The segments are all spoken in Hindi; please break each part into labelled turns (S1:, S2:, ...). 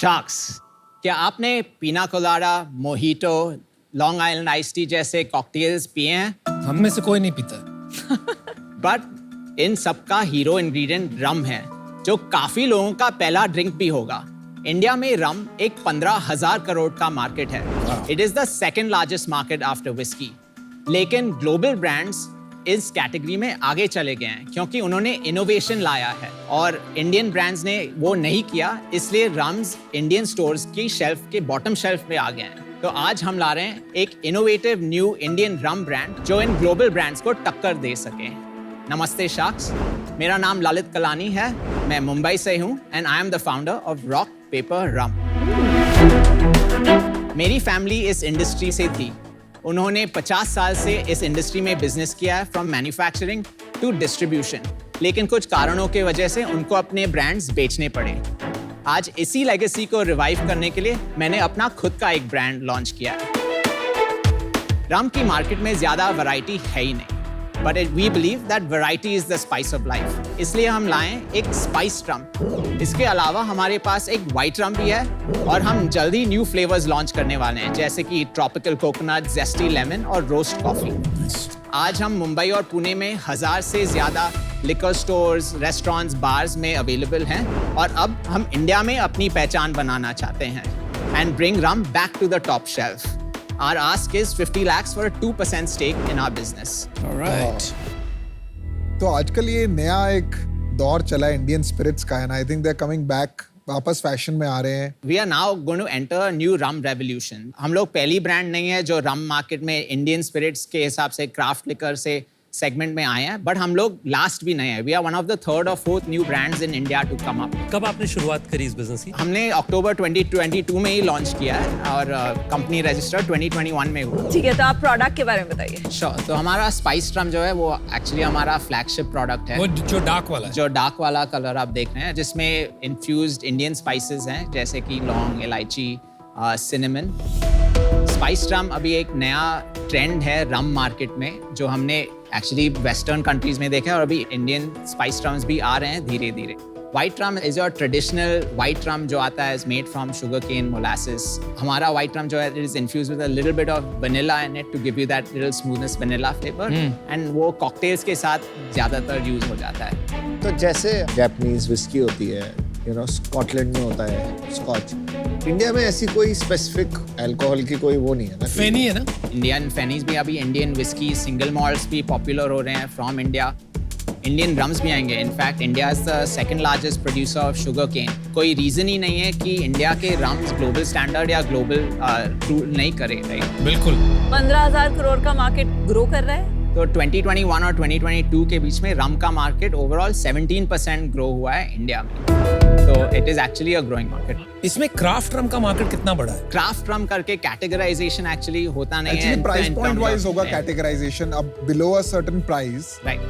S1: शार्क्स, क्या आपने पीना colada, mojito, long island ice tea जैसे कॉकटेल्स पिए हैं?
S2: हम में से कोई नहीं पीता।
S1: बट इन सब का हीरो इंग्रेडिएंट रम है, जो काफी लोगों का पहला ड्रिंक भी होगा। इंडिया में रम एक 15,000 करोड़ का मार्केट है। It is the second largest market after whisky. लेकिन ग्लोबल ब्रांड्स इस कैटेगरी में आगे चले गए हैं क्योंकि उन्होंने इनोवेशन लाया है और इंडियन ब्रांड्स ने वो नहीं किया, इसलिए रम्स इंडियन स्टोर्स की शेल्फ के बॉटम शेल्फ पे आ गए हैं। तो आज हम ला रहे हैं एक इनोवेटिव न्यू इंडियन रम ब्रांड जो इन ग्लोबल ब्रांड्स को टक्कर दे सके। नमस्ते शार्क्स, मेरा नाम ललित कलानी है, मैं मुंबई से हूँ and I am the founder of Rock Paper Rum. मेरी फैमिली इस इंडस्ट्री से थी। उन्होंने 50 साल से इस इंडस्ट्री में बिजनेस किया है, फ्रॉम मैन्युफैक्चरिंग टू डिस्ट्रीब्यूशन। लेकिन कुछ कारणों की वजह से उनको अपने ब्रांड्स बेचने पड़े। आज इसी लेगेसी को रिवाइव करने के लिए मैंने अपना खुद का एक ब्रांड लॉन्च किया है। रम की मार्केट में ज्यादा वैरायटी है ही नहीं, but we believe that variety is the spice of life. इसलिए हम लाएं एक स्पाइस रम। इसके अलावा हमारे पास एक वाइट रम भी है और हम जल्दी न्यू फ्लेवर्स लॉन्च करने वाले हैं, जैसे कि ट्रॉपिकल कोकोनट, जेस्टी लेमन और रोस्ट कॉफी। आज हम मुंबई और पुणे में 1000 से ज्यादा लिकर स्टोर्स, रेस्टोरेंट्स, बार्स में अवेलेबल हैं और अब हम इंडिया में अपनी पहचान बनाना चाहते हैं and bring rum back to the top shelf. Our ask is 50 lakhs for a 2% stake in our business.
S2: All right.
S3: तो आजकल ये नया एक दौर चला है इंडियन स्पिरिट्स का, and I think they are coming back, वापस फैशन में आ रहे हैं।
S1: We are now going to enter a new rum revolution. हम लोग पहली ब्रांड नहीं है जो रम मार्केट में इंडियन स्पिरिट्स के हिसाब से क्राफ्ट लिकर से सेगमेंट में आए हैं, बट हम लोग लास्ट भी नहीं है। We are one of the third और fourth new brands in India to come up.
S4: कब आपने शुरुआत करी इस बिजनेस की?
S1: हमने अक्टूबर 2022 में ही लॉन्च किया है और कंपनी रजिस्टर 2021 में हुआ।
S5: ठीक है, तो आप प्रोडक्ट के बारे में बताइए।
S1: श्योर। तो हमारा स्पाइस रम जो है वो एक्चुअली हमारा फ्लैगशिप प्रोडक्ट है।
S2: वो जो डार्क वाला है।
S1: जो डार्क वाला कलर आप देख रहे हैं, जिसमें इन्फ्यूज्ड इंडियन स्पाइसेस हैं, जैसे कि लौंग, इलायची, सिनेमन। स्पाइस रम अभी एक नया ट्रेंड है रम मार्केट में, जो हमने एक्चुअली वेस्टर्न कंट्रीज में देखा है और अभी इंडियन स्पाइस रम्स भी आ रहे हैं धीरे धीरे। White rum is your traditional white rum जो आता है, is made from sugar cane molasses. हमारा व्हाइट रम जो है, it is infused with a little bit of vanilla in it to give you that little smoothness, vanilla flavour, and वो कॉकटेल्स के साथ ज्यादातर यूज हो जाता है।
S6: तो जैसे जापानीज विस्की होती है, यू नो, स्कॉटलैंड में होता है स्कॉच, इंडिया में ऐसी कोई स्पेसिफिक अल्कोहल की कोई वो नहीं है ना?
S2: फेनी है ना?
S1: इंडियन फेनीज भी अभी, इंडियन विस्की सिंगल मॉल्ट्स भी पॉपुलर हो रहे हैं फ्रॉम इंडिया। इंडियन रम्स भी आएंगे। In fact India is the second largest producer of sugar cane. कोई रीजन ही नहीं है कि इंडिया के रम्स ग्लोबल स्टैंडर्ड या ग्लोबल रूल नहीं करे, राइट?
S2: बिल्कुल।
S5: 15,000 करोड़ का मार्केट ग्रो कर रहा है।
S1: तो 2021 और 2022 के बीच में रम का मार्केट ओवरऑल 17% ग्रो हुआ है इंडिया में। तो it is actually a growing market.
S2: इसमें क्राफ्ट रम का मार्केट कितना बड़ा है?
S1: क्राफ्ट रम करके कैटेगराइजेशन एक्चुअली होता नहीं है।
S3: प्राइस पॉइंट वाइज होगा कैटेगराइजेशन। अब below a certain price
S1: right,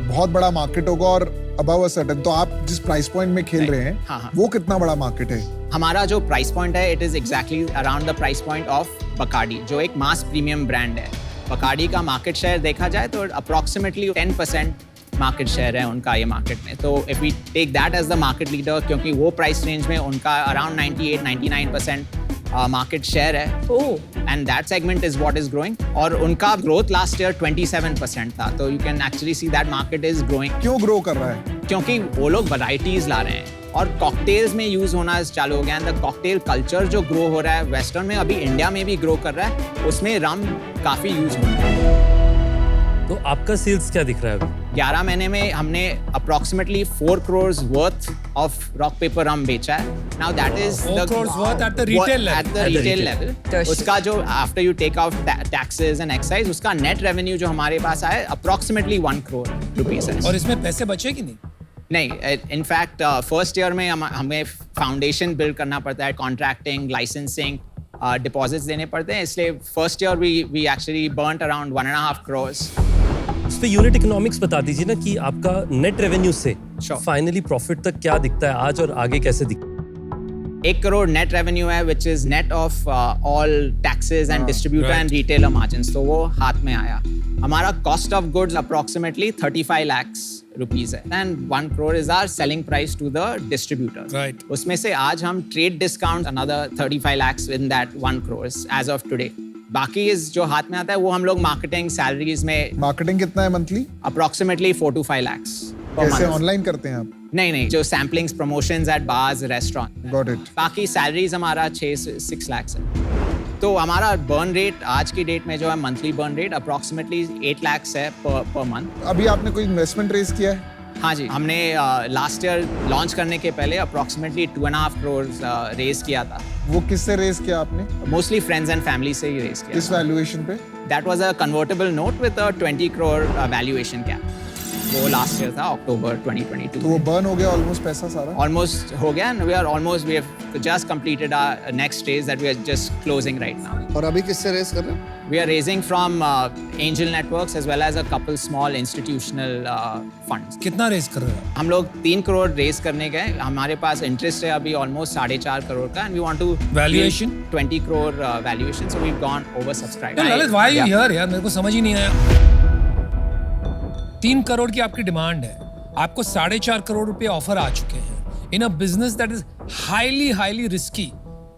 S3: बहुत बड़ा मार्केट होगा, और अबव अ सर्टेन, तो आप जिस प्राइस पॉइंट में खेल रहे हैं,
S1: हाँ।
S3: वो कितना बड़ा मार्केट है?
S1: हमारा जो प्राइस पॉइंट है, it is exactly around the price point of Bacardi, जो एक मास प्रीमियम ब्रांड है। बकार्डी का मार्केट शेयर देखा जाए तो अप्रोक्सीमेटली 10% मार्केट शेयर है उनका ये मार्केट में। तो if we take that as the market leader, क्योंकि वो प्राइस रेंज में उनका अराउंड 98-99% मार्केट शेयर है, and that segment is what is growing. और उनका ग्रोथ लास्ट ईयर 27% था। तो you can actually see that market is growing.
S3: क्यों ग्रो कर रहा है?
S1: क्योंकि वो लोग वैरायटीज ला रहे हैं और कॉकटेल्स में यूज होना चालू हो गया है। द कॉकटेल कल्चर जो ग्रो हो रहा है वेस्टर्न में, अभी इंडिया में भी ग्रो कर रहा है, उसमें रम काफी यूज हो रहा है।
S4: तो आपका सेल्स क्या दिख रहा है अभी?
S1: 11 महीने में हमने approximately 4 crores worth of Rock Paper Rum बेचा है। Now that is
S2: 4 crores worth at the retail level.
S1: At the retail level. उसका जो after you take out taxes and excise, उसका नेट रेवेन्यू जो हमारे पास आया अप्रोक्सीमेटली 1 crore रुपीस है।
S2: और इसमें पैसे बचे कि नहीं?
S1: नहीं, इनफैक्ट फर्स्ट ईयर में हमें फाउंडेशन बिल्ड करना पड़ता है, कॉन्ट्रैक्टिंग, लाइसेंसिंग, डिपॉजिट्स देने पड़ते हैं, इसलिए first year we actually burned around 1.5 crores।
S4: इस पे यूनिट इकोनॉमिक्स बता दीजिए ना कि आपका नेट रेवेन्यू से
S1: Sure.
S4: फाइनली प्रॉफिट तक क्या दिखता है आज और आगे कैसे दिखता
S1: 1 crore net revenue है, which is net of all taxes and distributor and retailer margins. तो वो हाथ में आया. हमारा cost of goods approximately 35 lakhs rupees है. And 1 crore is our selling price to the distributor.
S2: Right.
S1: उसमें से आज हम trade discount another 35 lakhs in that 1 crores as of today. बाकी इस जो हाथ में आता है वो हम लोग मार्केटिंग सैलरीज में
S3: मार्केटिंग कितना है मंथली?
S1: Approximately 4 to 5 lakhs.
S3: कैसे ऑनलाइन करते हैं आप?
S1: नहीं, जो samplings, promotions at bars, restaurant.
S3: Got it.
S1: बाकी सैलरीज हमारा 6 से 6 lakhs है. तो हमारा बर्न रेट आज की डेट में जो है monthly burn rate approximately 8 lakhs है पर मंथ.
S3: अभी आपने कोई इन्वेस्टमेंट रेज किया है?
S1: हाँ जी, हमने लास्ट ईयर लॉन्च करने के पहले अप्रोक्सीमेटली 2.5 crores रेज किया था.
S3: वो किससे रेज किया आपने?
S1: मोस्टली फ्रेंड्स एंड फैमिली से ही रेज किया.
S3: किस वैल्यूएशन पे?
S1: That was a convertible note with a 20 crore valuation cap. वो लास्ट ईयर था अक्टूबर 2022.
S3: तो वो बर्न हो गया ऑलमोस्ट पैसा सारा?
S1: Almost हो गया, and we have just completed our next stage that we are just closing right now.
S6: और अभी किससे रेस कर रहे हैं?
S1: We are raising from angel networks as well as a couple small institutional funds.
S2: कितना रेस कर रहे हो?
S1: हम लोग 3 crore रेज करने गए. हमारे पास इंटरेस्ट है अभी ऑलमोस्ट 4.5 crore का, and we want to
S2: Valuation?
S1: 20 crore valuation, so we've gone oversubscribed.
S2: Lalit, why are you here यार? मेरे को समझ ही नहीं आया. 3 करोड़ की आपकी डिमांड है, आपको 4.5 करोड़ रुपए ऑफर आ चुके हैं in a business that is highly risky,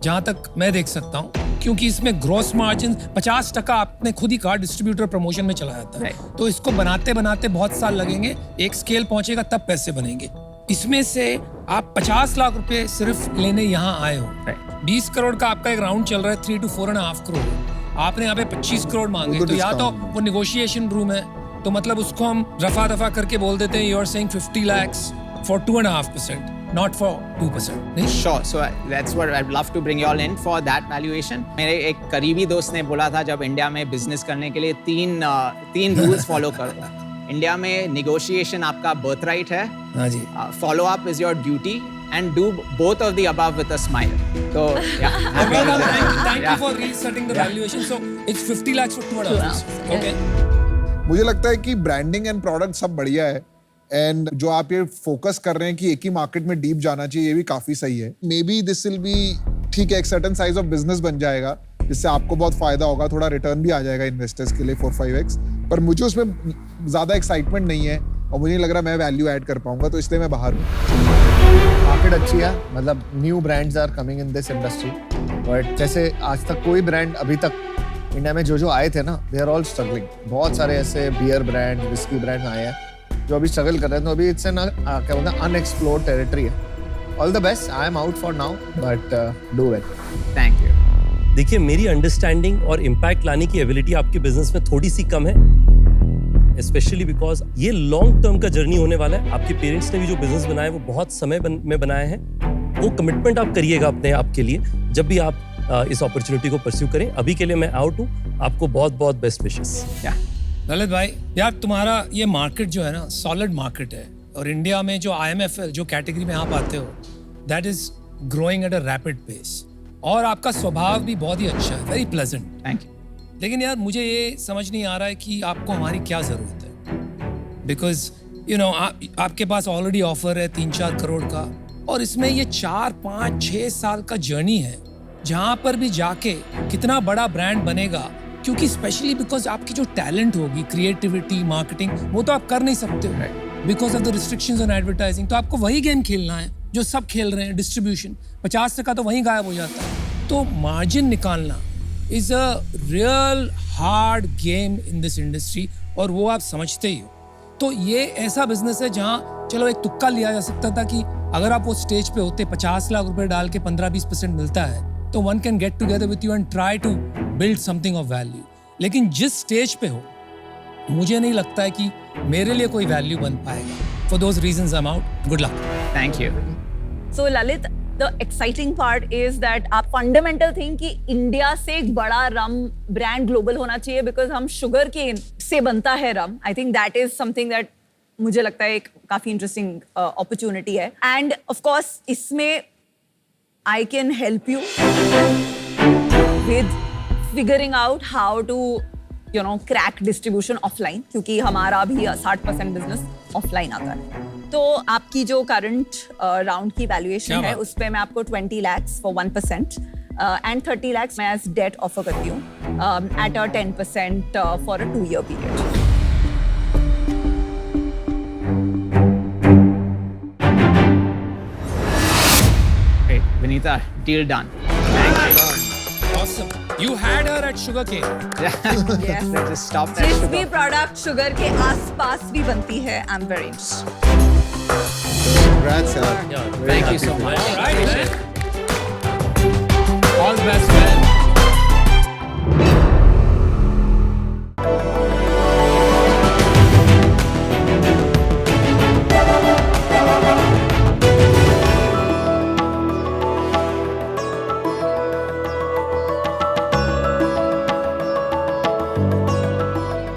S2: जहां तक मैं देख सकता हूं, क्योंकि इसमें ग्रॉस मार्जिन 50% आपने खुद ही कहा डिस्ट्रीब्यूटर प्रमोशन में चला जाता है. तो इसको बनाते बनाते बहुत साल लगेंगे, एक स्केल पहुंचेगा तब पैसे बनेंगे. इसमें से आप 50 लाख रुपए सिर्फ लेने यहाँ आए हो. 20 करोड़ का आपका एक राउंड चल रहा है, 3 to 4.5 करोड़. आपने यहाँ पे 25 करोड़ मांगे, तो या तो वो निगोशिएशन रूम है, तो मतलब उसको हम रफा दफा करके बोल देते हैं, you are saying 50 lakhs for 2.5%, not for 2%. नहीं?
S1: Sure. So that's what I'd love to bring you all in for that valuation. मेरे एक करीबी दोस्त ने बोला था जब इंडिया में बिजनेस करने के लिए तीन रूल्स फॉलो करो. इंडिया में नेगोशिएशन आपका बर्थ राइट है.
S2: हाँ जी.
S1: Follow up is your duty and do both of the above with a smile. So yeah.
S2: Thank you for resetting the valuation. So it's 50 lakhs for 2.5%. Okay.
S3: मुझे लगता है कि ब्रांडिंग एंड प्रोडक्ट सब बढ़िया है, एंड जो आप ये फोकस कर रहे हैं कि एक ही मार्केट में डीप जाना चाहिए, ये भी काफी सही है. May be this will be ठीक है, एक सर्टेन साइज ऑफ बिजनेस बन जाएगा जिससे आपको बहुत फायदा होगा, थोड़ा रिटर्न भी आ जाएगा इन्वेस्टर्स के लिए 4-5x. पर मुझे उसमें ज्यादा एक्साइटमेंट नहीं है और मुझे नहीं लग रहा मैं वैल्यू ऐड कर पाऊंगा, तो इसलिए मैं बाहर हूँ.
S6: मार्केट अच्छी है, मतलब new brands are coming in this industry, but जैसे आज तक कोई ब्रांड अभी तक इंडिया में जो आए थे ना, दे आर ऑल स्ट्रगलिंग. बहुत सारे ऐसे बियर ब्रांड, विस्की ब्रांड आए हैं जो अभी स्ट्रगल कर रहे हैं. तो अभी इट्स एन क्या बोलते हैं, अनएक्सप्लोर्ड टेरिटरी है. All the best. I am out for now, but do well.
S1: Thank you.
S4: देखिए, मेरी अंडरस्टैंडिंग और इम्पैक्ट लाने की एबिलिटी आपके बिजनेस में थोड़ी सी कम है, स्पेशली बिकॉज ये लॉन्ग टर्म का जर्नी होने वाला है. आपके पेरेंट्स ने भी जो बिजनेस बनाया है वो बहुत समय में बनाए हैं. वो कमिटमेंट आप करिएगा अपने आप के लिए जब भी आप इस अपॉर्चुनिटी को परस्यू करें. अभी के लिए मैं आउट हूँ. आपको बहुत बहुत बेस्ट विशेस.
S2: ललित भाई यार, तुम्हारा ये मार्केट जो है ना, सॉलिड मार्केट है, और इंडिया में जो IMF जो कैटेगरी में आप आते हो, that is growing at a rapid pace, और आपका स्वभाव भी बहुत ही अच्छा है, वेरी प्लेजेंट.
S1: Thank you.
S2: लेकिन यार मुझे ये समझ नहीं आ रहा है कि आपको हमारी क्या जरूरत है, बिकॉज यू नो आपके पास ऑलरेडी ऑफर है 3-4 करोड़ का, और इसमें ये 4-5-6 साल का जर्नी है, जहां पर भी जाके कितना बड़ा ब्रांड बनेगा, क्योंकि स्पेशली बिकॉज आपकी जो टैलेंट होगी, क्रिएटिविटी, मार्केटिंग, वो तो आप कर नहीं सकते हो because of the restrictions on advertising. तो आपको वही गेम खेलना है जो सब खेल रहे हैं, डिस्ट्रीब्यूशन. 50% तो वहीं गायब हो जाता है. तो मार्जिन निकालना is a real hard game in this industry, और वो आप समझते ही हो. तो ये ऐसा बिजनेस है जहाँ चलो एक तुक्का लिया जा सकता था कि अगर आप वो स्टेज पे होते, 50 लाख रुपए डाल के 15-20% मिलता है, तो one can get together with you and try to build something of value. लेकिन जिस स्टेज पे हो, मुझे नहीं लगता है कि मेरे लिए कोई वैल्यू बन पाएगा. For those reasons I am out. Good luck.
S1: Thank you.
S5: So Lalit, the exciting part is that आप fundamental thing कि इंडिया से एक बड़ा रम ब्रांड ग्लोबल होना चाहिए, बिकॉज हम शुगर केन से बनता है rum. I think that is something that मुझे लगता है एक काफी इंटरेस्टिंग अपॉर्चुनिटी है. एंड ऑफ कोर्स इसमें I can help you with figuring out how to, you know, crack distribution offline, क्योंकि हमारा भी 60% business offline आता है. तो आपकी जो करंट राउंड की
S2: क्या
S5: वैल्यूएशन है
S2: बात?
S5: उस पे मैं आपको 20 lakhs for 1% एंड 30 lakhs मैं एज डेट ऑफर करती हूँ at a 10% for a 2-year period.
S1: Great, Vinita, deal done. Thank you.
S2: Awesome. You had her at Sugarcane.
S5: Yes.
S1: Let's just stop that.
S5: जिस
S1: sugar.
S5: भी प्रोडक्ट शुगर के आसपास भी बनती है I am very interested.
S3: Congrats, yaar.
S4: Yeah,
S1: Thank you so much.
S2: All right, man. All the best, man.